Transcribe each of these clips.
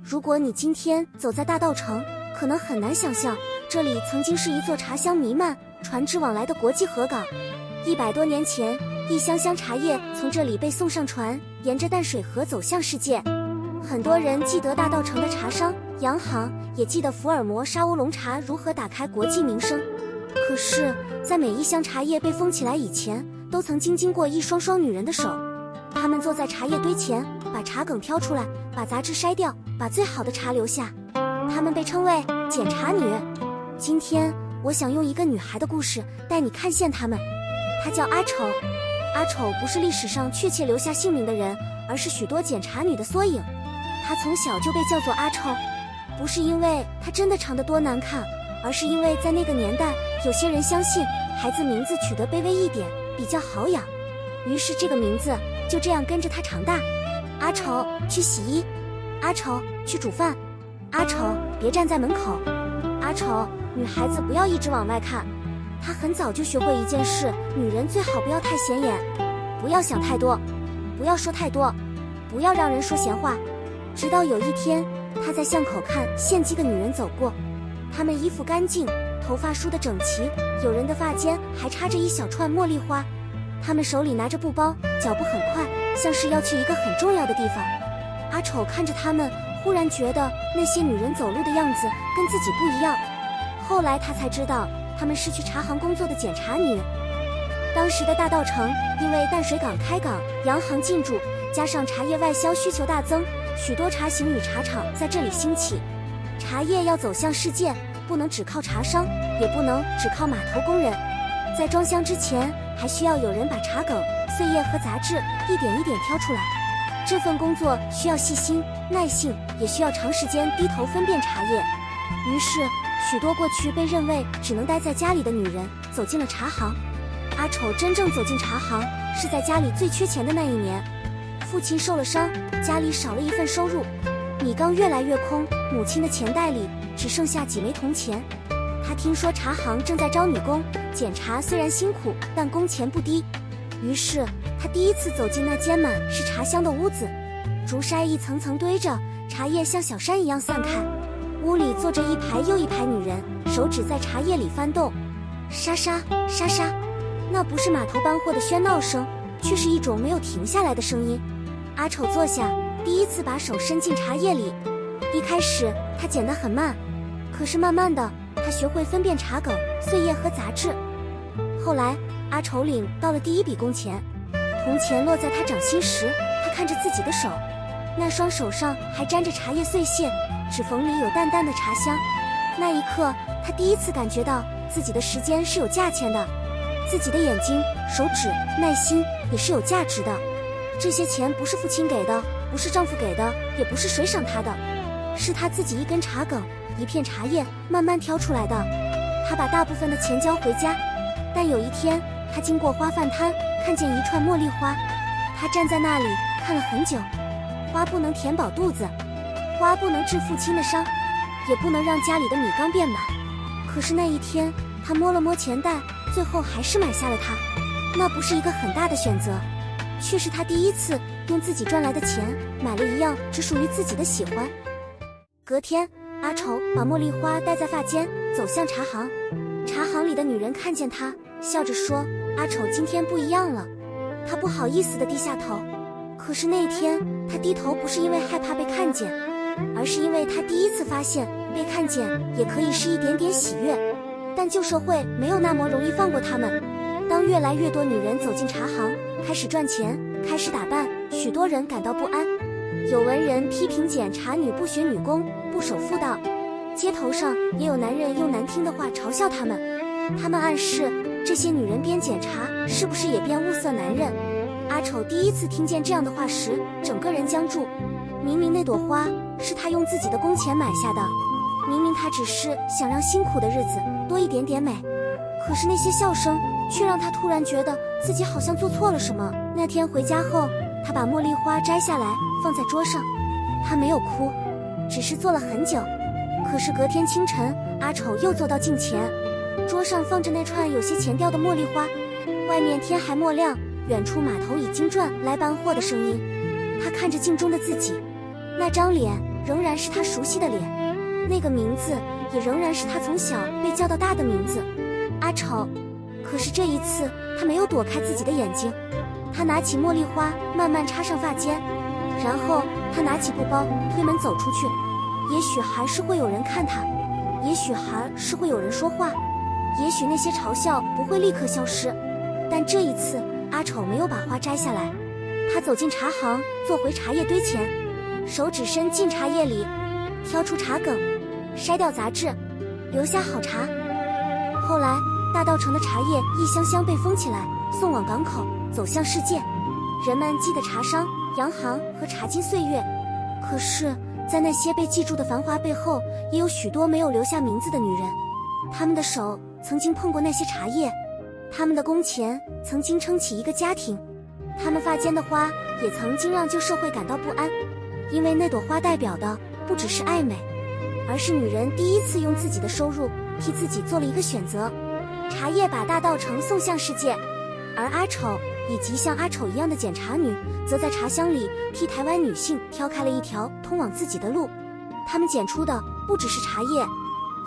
如果你今天走在大稻埕，可能很难想象，这里曾经是一座茶香弥漫、船只往来的国际河港。100多年前，一箱箱茶叶从这里被送上船，沿着淡水河走向世界。很多人记得大稻埕的茶商、洋行，也记得福尔摩沙乌龙茶如何打开国际名声。可是，在每一箱茶叶被封起来以前，都曾经过一双双女人的手。她们坐在茶叶堆前，把茶梗挑出来，把杂质筛掉，把最好的茶留下。她们被称为检茶女。今天，我想用一个女孩的故事带你看见她们。她叫阿丑。阿丑不是历史上确切留下姓名的人，而是许多检茶女的缩影。她从小就被叫做阿丑，不是因为她真的长得多难看，而是因为在那个年代，有些人相信孩子名字取得卑微一点比较好养，于是这个名字就这样跟着她长大。阿丑去洗衣，阿丑去煮饭，阿丑别站在门口，阿丑女孩子不要一直往外看。她很早就学会一件事，女人最好不要太显眼，不要想太多，不要说太多，不要让人说闲话。直到有一天，她在巷口看献祭的女人走过，她们衣服干净，头发梳得整齐，有人的发间还插着一小串茉莉花。她们手里拿着布包，脚步很快，像是要去一个很重要的地方。阿丑看着她们，忽然觉得那些女人走路的样子跟自己不一样。后来他才知道，她们是去茶行工作的检茶女。当时的大稻埕因为淡水港开港，洋行进驻，加上茶叶外销需求大增，许多茶行与茶厂在这里兴起。茶叶要走向世界，不能只靠茶商，也不能只靠码头工人。在装箱之前，还需要有人把茶梗、碎叶和杂质一点一点挑出来。这份工作需要细心、耐性，也需要长时间低头分辨茶叶。于是，许多过去被认为只能待在家里的女人走进了茶行。阿丑真正走进茶行是在家里最缺钱的那一年，父亲受了伤，家里少了一份收入，米缸越来越空，母亲的钱袋里只剩下几枚铜钱。他听说茶行正在招女工，检茶虽然辛苦，但工钱不低。于是他第一次走进那间满是茶香的屋子，竹筛一层层堆着，茶叶像小山一样散开。屋里坐着一排又一排女人，手指在茶叶里翻动，沙沙沙沙，那不是码头搬货的喧闹声，却是一种没有停下来的声音。阿丑坐下，第一次把手伸进茶叶里。一开始他捡得很慢，可是慢慢的，他学会分辨茶梗、碎叶和杂质。后来阿丑领到了第一笔工钱，铜钱落在他掌心时，他看着自己的手，那双手上还沾着茶叶碎屑，指缝里有淡淡的茶香。那一刻，他第一次感觉到自己的时间是有价钱的，自己的眼睛、手指、耐心也是有价值的。这些钱不是父亲给的，不是丈夫给的，也不是谁赏他的，是他自己一根茶梗、一片茶叶慢慢挑出来的。他把大部分的钱交回家，但有一天，他经过花饭摊，看见一串茉莉花，他站在那里看了很久。花不能填饱肚子，花不能治父亲的伤，也不能让家里的米缸变满。可是那一天，他摸了摸钱袋，最后还是买下了它。那不是一个很大的选择，却是他第一次用自己赚来的钱买了一样只属于自己的喜欢。隔天，阿丑把茉莉花戴在发间，走向茶行。茶行里的女人看见他，笑着说：“阿丑今天不一样了。”他不好意思地低下头。可是那一天，他低头不是因为害怕被看见，而是因为他第一次发现被看见也可以是一点点喜悦。但旧社会没有那么容易放过他们。当越来越多女人走进茶行，开始赚钱，开始打扮，许多人感到不安。有文人批评检茶女不学女工，不守妇道，街头上也有男人用难听的话嘲笑他们。他们暗示这些女人边检茶是不是也边物色男人。阿丑第一次听见这样的话时，整个人僵住。明明那朵花是他用自己的工钱买下的，明明他只是想让辛苦的日子多一点点美，可是那些笑声却让他突然觉得自己好像做错了什么。那天回家后，他把茉莉花摘下来放在桌上，他没有哭，只是坐了很久。可是隔天清晨，阿丑又坐到镜前，桌上放着那串有些前调的茉莉花，外面天还没亮，远处码头已经转来搬货的声音。他看着镜中的自己，那张脸仍然是他熟悉的脸，那个名字也仍然是他从小被叫到大的名字，阿丑。可是这一次，他没有躲开自己的眼睛，他拿起茉莉花，慢慢插上发间，然后他拿起布包，推门走出去。也许还是会有人看他，也许还是会有人说话，也许那些嘲笑不会立刻消失。但这一次，阿丑没有把花摘下来，他走进茶行，坐回茶叶堆前，手指伸进茶叶里，挑出茶梗，筛掉杂质，留下好茶。后来大稻埕的茶叶一箱箱被封起来，送往港口，走向世界。人们记得茶商、洋行和茶金岁月，可是在那些被记住的繁华背后，也有许多没有留下名字的女人，她们的手曾经碰过那些茶叶，她们的工钱曾经撑起一个家庭，她们发间的花也曾经让旧社会感到不安，因为那朵花代表的不只是爱美，而是女人第一次用自己的收入替自己做了一个选择。茶叶把大稻埕送向世界，而阿丑以及像阿丑一样的检茶女，则在茶香里替台湾女性挑开了一条通往自己的路。她们检出的不只是茶叶，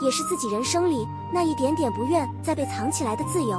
也是自己人生里那一点点不愿再被藏起来的自由。